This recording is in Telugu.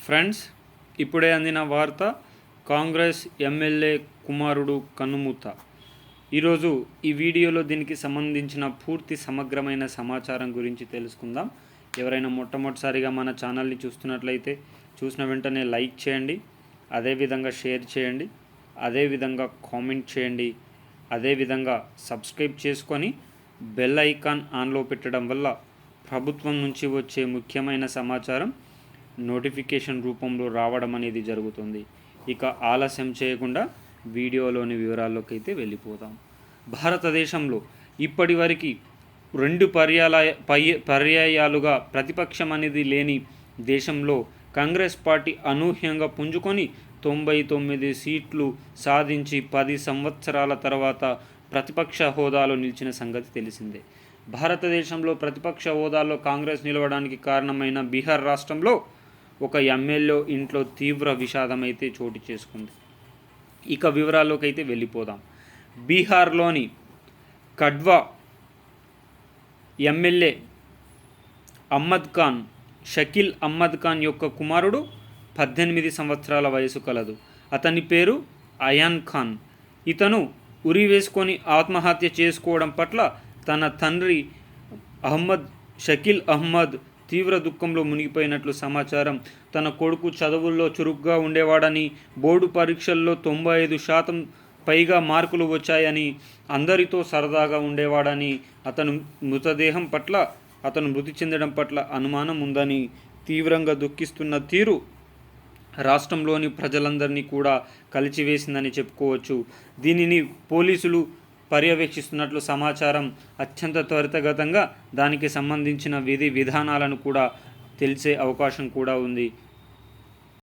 ఫ్రెండ్స్, ఇప్పుడే అందిన వార్త. కాంగ్రెస్ ఎమ్మెల్యే కుమారుడు కన్నుమూత. ఈరోజు ఈ వీడియోలో దీనికి సంబంధించిన పూర్తి సమగ్రమైన సమాచారం గురించి తెలుసుకుందాం. ఎవరైనా మొట్టమొదటిసారిగా మన ఛానల్ని చూస్తున్నట్లయితే చూసిన వెంటనే లైక్ చేయండి, అదేవిధంగా షేర్ చేయండి, అదేవిధంగా కామెంట్ చేయండి, అదేవిధంగా సబ్స్క్రైబ్ చేసుకొని బెల్ ఐకాన్ ఆన్లో పెట్టడం వల్ల ప్రభుత్వం నుంచి వచ్చే ముఖ్యమైన సమాచారం నోటిఫికేషన్ రూపంలో రావడం అనేది జరుగుతుంది. ఇక ఆలస్యం చేయకుండా వీడియోలోని వివరాల్లోకి అయితే వెళ్ళిపోతాం. భారతదేశంలో ఇప్పటివరకు 2 పర్యాయాలుగా ప్రతిపక్షం అనేది లేని దేశంలో కాంగ్రెస్ పార్టీ అనూహ్యంగా పుంజుకొని 99 సీట్లు సాధించి 10 సంవత్సరాల తర్వాత ప్రతిపక్ష హోదాలో నిలిచిన సంగతి తెలిసిందే. భారతదేశంలో ప్రతిపక్ష హోదాలో కాంగ్రెస్ నిలవడానికి కారణమైన బీహార్ రాష్ట్రంలో ఒక ఎమ్మెల్యే ఇంట్లో తీవ్ర విషాదం అయితే చోటు చేసుకుంది. ఇక వివరాల్లోకి అయితే వెళ్ళిపోదాం. బీహార్లోని కడ్వా ఎమ్మెల్యే షకీల్ అహ్మద్ ఖాన్ యొక్క కుమారుడు 18 సంవత్సరాల వయసు కలదు. అతని పేరు అయాన్ ఖాన్. ఇతను ఉరి వేసుకొని ఆత్మహత్య చేసుకోవడం పట్ల తన తండ్రి షకీల్ అహ్మద్ తీవ్ర దుఃఖంలో మునిగిపోయినట్లు సమాచారం. తన కొడుకు చదువుల్లో చురుగ్గా ఉండేవాడని, బోర్డు పరీక్షల్లో 95% పైగా మార్కులు వచ్చాయని, అందరితో సరదాగా ఉండేవాడని, అతను మృతి చెందడం పట్ల అనుమానం ఉందని తీవ్రంగా దుఃఖిస్తున్న తీరు రాష్ట్రంలోని ప్రజలందరినీ కూడా కలిచివేసిందని చెప్పుకోవచ్చు. దీనిని పోలీసులు పర్యవేక్షిస్తున్నట్లు సమాచారం. అత్యంత త్వరితగతంగా దానికి సంబంధించిన విధి విధానాలను కూడా తెలిసే అవకాశం కూడా ఉంది.